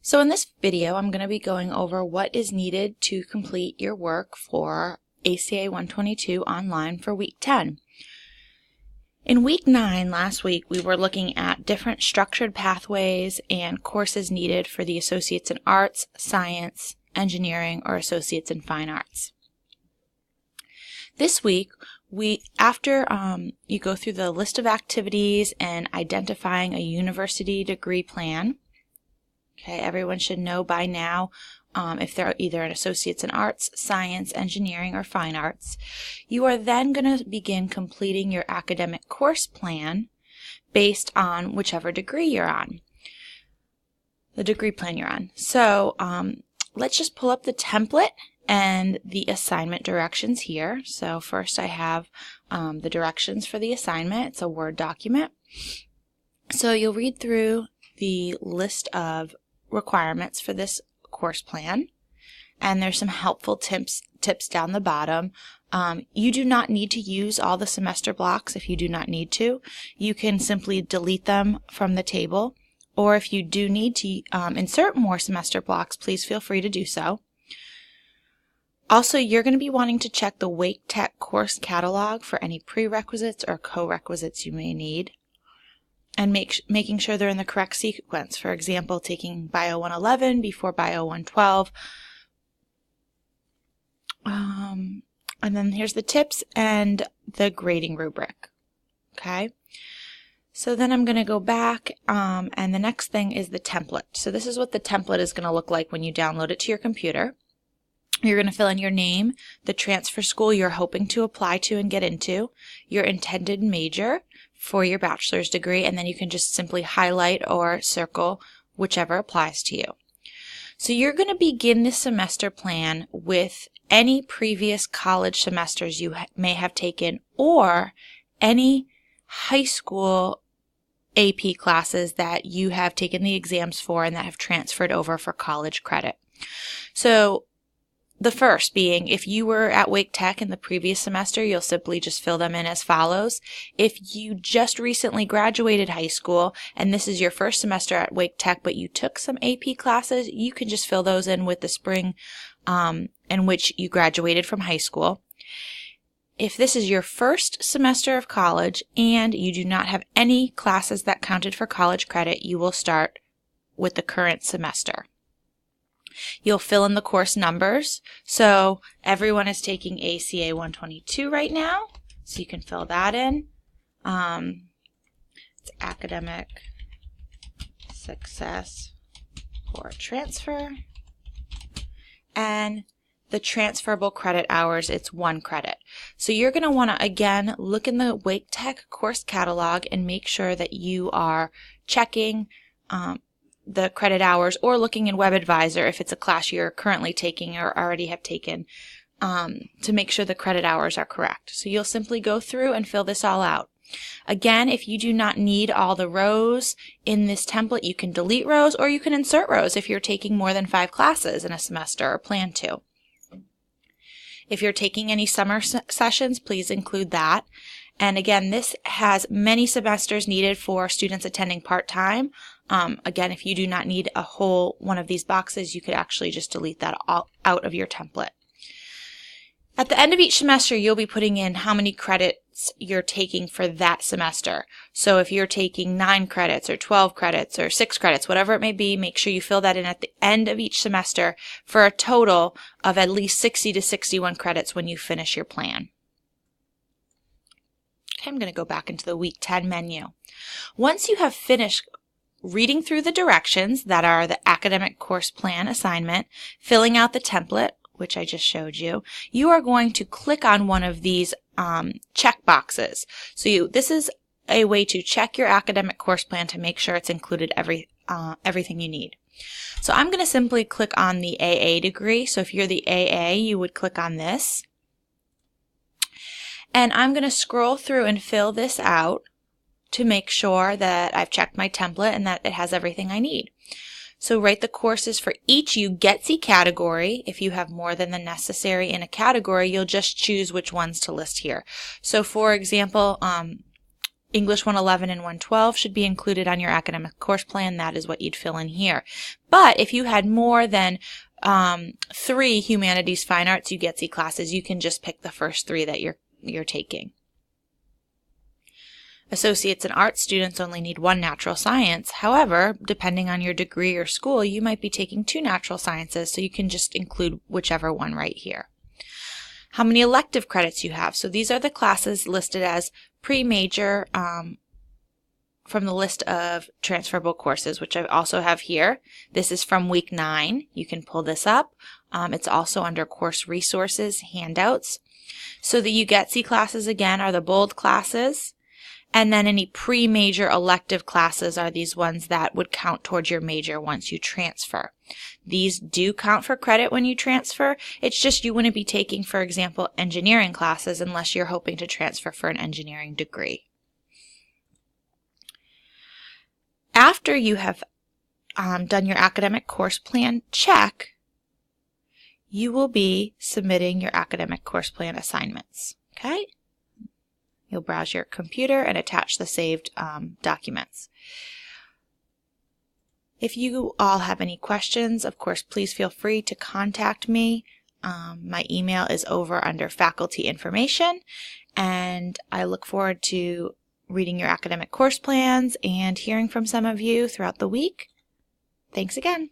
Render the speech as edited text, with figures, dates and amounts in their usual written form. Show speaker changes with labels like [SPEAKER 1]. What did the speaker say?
[SPEAKER 1] So in this video, I'm going to be going over what is needed to complete your work for ACA 122 online for week 10. In week 9 last week, we were looking at different structured pathways and courses needed for the Associates in Arts, Science, Engineering, or Associates in Fine Arts. This week, after you go through the list of activities and identifying a university degree plan. Okay, everyone should know by now if they're either an Associates in Arts, Science, Engineering, or Fine Arts. You are then going to begin completing your academic course plan based on whichever degree you're on, the degree plan you're on. So let's just pull up the template and the assignment directions here. So first I have the directions for the assignment. It's a Word document. So you'll read through the list of requirements for this course plan, and there's some helpful tips down the bottom. You do not need to use all the semester blocks if you do not need to. You can simply delete them from the table, or if you do need to insert more semester blocks, please feel free to do so. Also, you're going to be wanting to check the Wake Tech course catalog for any prerequisites or co-requisites you may need, and making sure they're in the correct sequence. For example, taking Bio 111 before Bio 112. And then here's the tips and the grading rubric. Okay. So then I'm going to go back, and the next thing is the template. So this is what the template is going to look like when you download it to your computer. You're going to fill in your name, the transfer school you're hoping to apply to and get into, your intended major for your bachelor's degree, and then you can just simply highlight or circle whichever applies to you. So you're going to begin this semester plan with any previous college semesters you may have taken, or any high school AP classes that you have taken the exams for and that have transferred over for college credit. So the first being, if you were at Wake Tech in the previous semester, you'll simply just fill them in as follows. If you just recently graduated high school and this is your first semester at Wake Tech, but you took some AP classes, you can just fill those in with the spring in which you graduated from high school. If this is your first semester of college and you do not have any classes that counted for college credit, you will start with the current semester. You'll fill in the course numbers. So everyone is taking ACA 122 right now, so you can fill that in. It's academic success for transfer. And the transferable credit hours, it's 1 credit. So you're going to want to, again, look in the Wake Tech course catalog and make sure that you are checking the credit hours, or looking in WebAdvisor if it's a class you're currently taking or already have taken, to make sure the credit hours are correct. So you'll simply go through and fill this all out. Again, if you do not need all the rows in this template, you can delete rows or you can insert rows if you're taking more than 5 classes in a semester or plan to. If you're taking any summer sessions, please include that. And again, this has many semesters needed for students attending part-time. Again, if you do not need a whole one of these boxes, you could actually just delete that all out of your template. At the end of each semester, you'll be putting in how many credits you're taking for that semester. So if you're taking 9 credits or 12 credits or 6 credits, whatever it may be, make sure you fill that in at the end of each semester for a total of at least 60 to 61 credits when you finish your plan. Okay, I'm going to go back into the Week 10 menu. Once you have finished reading through the directions that are the academic course plan assignment, filling out the template, which I just showed you, you are going to click on one of these check boxes. So this is a way to check your academic course plan to make sure it's included everything you need. So I'm going to simply click on the AA degree. So if you're the AA, you would click on this. And I'm going to scroll through and fill this out to make sure that I've checked my template and that it has everything I need. So write the courses for each UGETC category. If you have more than the necessary in a category, you'll just choose which ones to list here. So for example, English 111 and 112 should be included on your academic course plan. That is what you'd fill in here. But if you had more than 3 humanities, fine arts, UGETC classes, you can just pick the first 3 that you're taking. Associates in arts students only need 1 natural science. However, depending on your degree or school, you might be taking 2 natural sciences, so you can just include whichever one right here. How many elective credits you have. So these are the classes listed as pre-major from the list of transferable courses, which I also have here. This is from week 9. You can pull this up. It's also under course resources, handouts. So the UGETC classes, again, are the bold classes. And then any pre-major elective classes are these ones that would count towards your major once you transfer. These do count for credit when you transfer. It's just you wouldn't be taking, for example, engineering classes unless you're hoping to transfer for an engineering degree. After you have done your academic course plan check, you will be submitting your academic course plan assignments. Okay? You'll browse your computer and attach the saved documents. If you all have any questions, of course, please feel free to contact me. My email is over under faculty information, and I look forward to reading your academic course plans and hearing from some of you throughout the week. Thanks again.